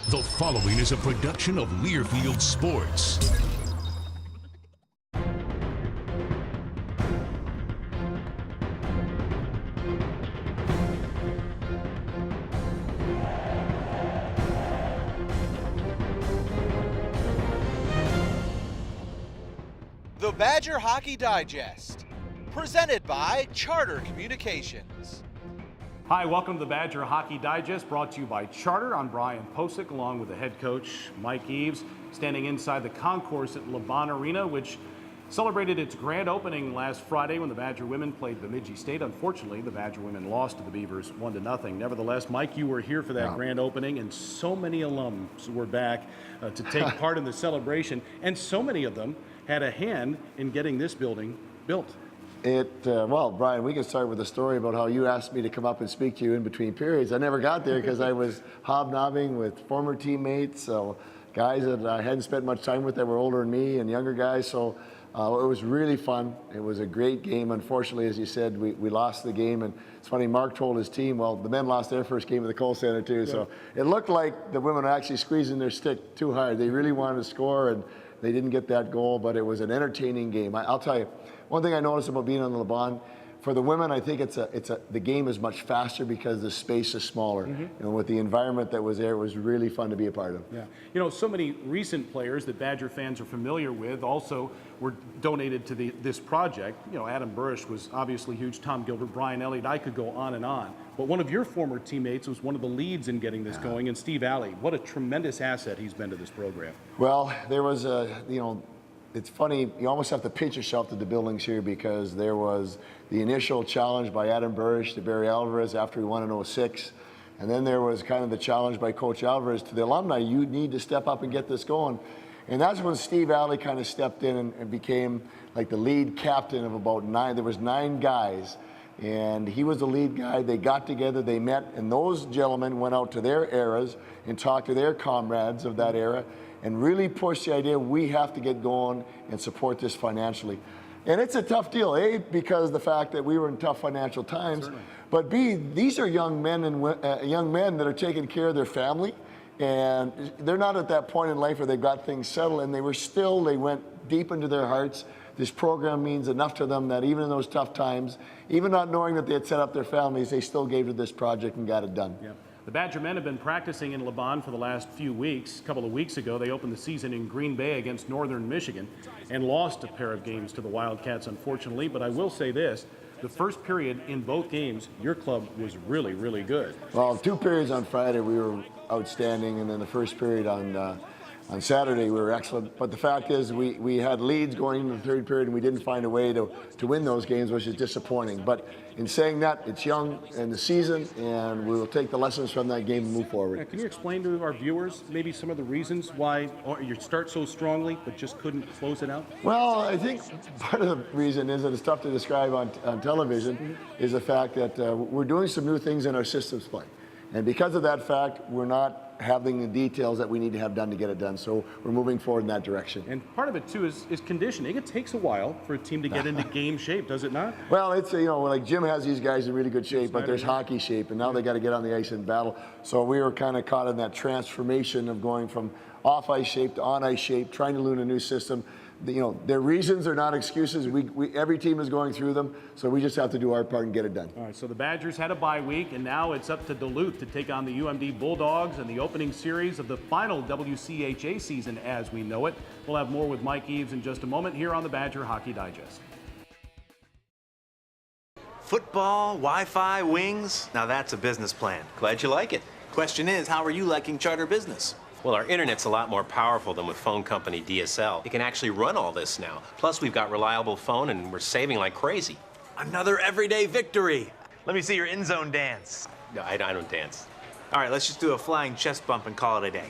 The following is a production of Learfield Sports. The Badger Hockey Digest, presented by Charter Communications. Hi, welcome to the Badger Hockey Digest, brought to you by Charter. I'm Brian Posick, along with the head coach, Mike Eaves, standing inside the concourse at LaBahn Arena, which celebrated its grand opening last Friday when the Badger women played Bemidji State. Unfortunately, the Badger women lost to the Beavers 1-0. Nevertheless, Mike, you were here for that grand opening, and so many alums were back to take part in the celebration, and so many of them had a hand in getting this building built. Well, Brian, we can start with a story about how you asked me to come up and speak to you in between periods. I never got there because I was hobnobbing with former teammates, so guys that I hadn't spent much time with that were older than me and younger guys. So it was really fun. It was a great game. Unfortunately, as you said, we lost the game. And it's funny, Mark told his team, well, the men lost their first game at the Kohl Center too. Yeah. So it looked like the women were actually squeezing their stick too hard. They really wanted to score, and they didn't get that goal, but it was an entertaining game. I'll tell you, one thing I noticed about being on the LaBahn, for the women, I think the game is much faster because the space is smaller. Mm-hmm. You know, with the environment that was there, it was really fun to be a part of. Yeah, you know, so many recent players that Badger fans are familiar with also were donated to this project. You know, Adam Burish was obviously huge, Tom Gilbert, Brian Elliott, I could go on and on. But one of your former teammates was one of the leads in getting this going, and Steve Alley. What a tremendous asset he's been to this program. Well, there was it's funny, you almost have to pinch yourself to the buildings here, because there was the initial challenge by Adam Burish to Barry Alvarez after he won in 06. And then there was kind of the challenge by Coach Alvarez to the alumni, you need to step up and get this going. And that's when Steve Alley kind of stepped in and became like the lead captain of about 9. There was 9 guys, and he was the lead guy. They got together, they met, and those gentlemen went out to their eras and talked to their comrades of that era and really pushed the idea we have to get going and support this financially. And it's a tough deal, A, because of the fact that we were in tough financial times, certainly. But B, these are young men that are taking care of their family, and they're not at that point in life where they've got things settled, and they went deep into their hearts. This program means enough to them that even in those tough times, even not knowing that they had set up their families, they still gave to this project and got it done. Yeah. The Badger men have been practicing in LaBahn for the last few weeks. A couple of weeks ago, they opened the season in Green Bay against Northern Michigan and lost a pair of games to the Wildcats, unfortunately. But I will say this, the first period in both games, your club was really, really good. Well, 2 periods on Friday, we were outstanding, and then the first period on Saturday, we were excellent. But the fact is, we had leads going into the third period, and we didn't find a way to win those games, which is disappointing. But in saying that, it's young in the season, and we will take the lessons from that game and move forward. Can you explain to our viewers maybe some of the reasons why you start so strongly but just couldn't close it out? Well, I think part of the reason is that it's tough to describe on television, is the fact that we're doing some new things in our systems play. And because of that fact, we're not having the details that we need to have done to get it done. So we're moving forward in that direction. And part of it too is conditioning. It takes a while for a team to get into game shape, does it not? Well, it's, you know, like Jim has these guys in really good shape, but there's hockey shape, and now they got to get on the ice and battle. So we were kind of caught in that transformation of going from off-ice shape to on-ice shape, trying to learn a new system. You know, their reasons are not excuses. Every team is going through them, so we just have to do our part and get it done. All right, so the Badgers had a bye week, and now it's up to Duluth to take on the UMD Bulldogs in the opening series of the final WCHA season as we know it. We'll have more with Mike Eaves in just a moment here on the Badger Hockey Digest. Football, Wi-Fi, wings, now that's a business plan. Glad you like it. Question is, how are you liking Charter Business? Well, our internet's a lot more powerful than with phone company DSL. It can actually run all this now. Plus, we've got reliable phone, and we're saving like crazy. Another everyday victory. Let me see your in zone dance. No, I don't dance. All right, let's just do a flying chest bump and call it a day.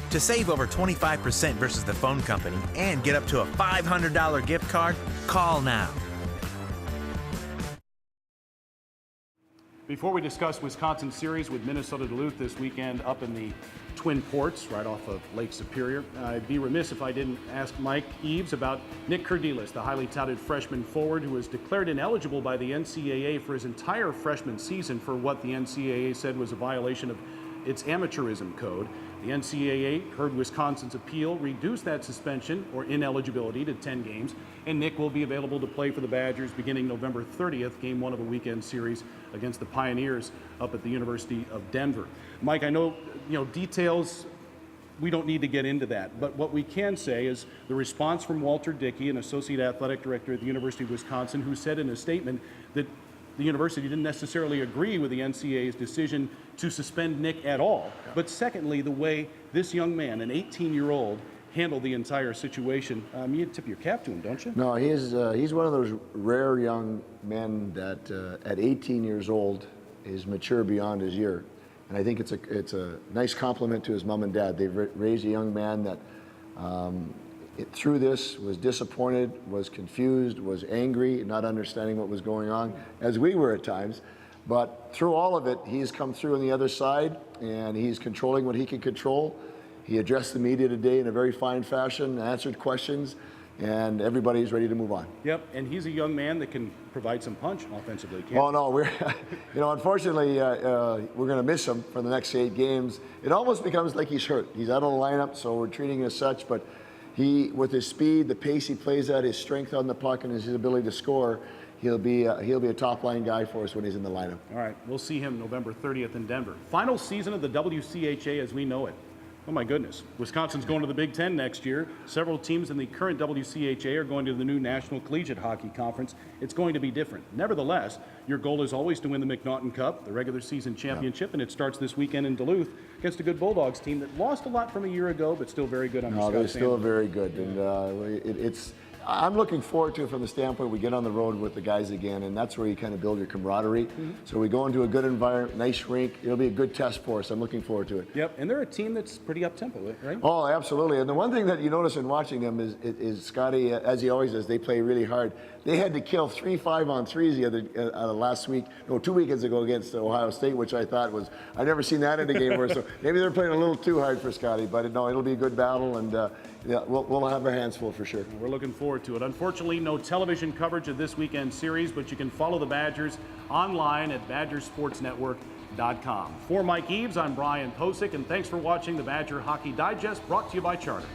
To save over 25% versus the phone company and get up to a $500 gift card, call now. Before we discuss Wisconsin's series with Minnesota-Duluth this weekend up in the Twin Ports, right off of Lake Superior, I'd be remiss if I didn't ask Mike Eaves about Nic Kerdiles, the highly touted freshman forward who was declared ineligible by the NCAA for his entire freshman season for what the NCAA said was a violation of its amateurism code. The NCAA heard Wisconsin's appeal, reduced that suspension or ineligibility to 10 games, and Nic will be available to play for the Badgers beginning November 30th, game 1 of a weekend series against the Pioneers up at the University of Denver. Mike, I know, details, we don't need to get into that, but what we can say is the response from Walter Dickey, an associate athletic director at the University of Wisconsin, who said in a statement that the university didn't necessarily agree with the NCAA's decision to suspend Nic at all. But secondly, the way this young man, an 18-year-old, handled the entire situation, you tip your cap to him, don't you? No, he's one of those rare young men that at 18 years old is mature beyond his year. And I think it's a nice compliment to his mom and dad. They've raised a young man that through this was disappointed, was confused, was angry, not understanding what was going on, as we were at times. But through all of it, he's come through on the other side, and he's controlling what he can control. He addressed the media today in a very fine fashion, answered questions, and everybody's ready to move on. Yep, and he's a young man that can provide some punch offensively. Can't Oh no, we're, unfortunately, we're going to miss him for the next 8 games. It almost becomes like he's hurt. He's out of the lineup, so we're treating him as such. But he, with his speed, the pace he plays at, his strength on the puck, and his ability to score, he'll be a top-line guy for us when he's in the lineup. All right, we'll see him November 30th in Denver. Final season of the WCHA as we know it. Oh my goodness, Wisconsin's going to the Big Ten next year. Several teams in the current WCHA are going to the new National Collegiate Hockey Conference. It's going to be different. Nevertheless, your goal is always to win the McNaughton Cup, the regular season championship, and it starts this weekend in Duluth against a good Bulldogs team that lost a lot from a year ago, but still very good under Scott They're still Sanders. very good, and I'm looking forward to it from the standpoint we get on the road with the guys again, and that's where you kind of build your camaraderie. So we go into a good environment, nice rink. It'll be a good test for us. I'm looking forward to it. Yep, and they're a team that's pretty up-tempo, right? Oh, absolutely. And the one thing that you notice in watching them is Scotty, as he always does, they play really hard. They had to kill 3 5-on-3s the other last week, 2 weekends ago against Ohio State, which I thought was, I've never seen that in a game where, so maybe they're playing a little too hard for Scotty, but no, it'll be a good battle, and we'll have our hands full for sure. We're looking forward to it. Unfortunately, no television coverage of this weekend series, but you can follow the Badgers online at BadgerSportsNetwork.com. For Mike Eaves, I'm Brian Posick, and thanks for watching the Badger Hockey Digest, brought to you by Charter.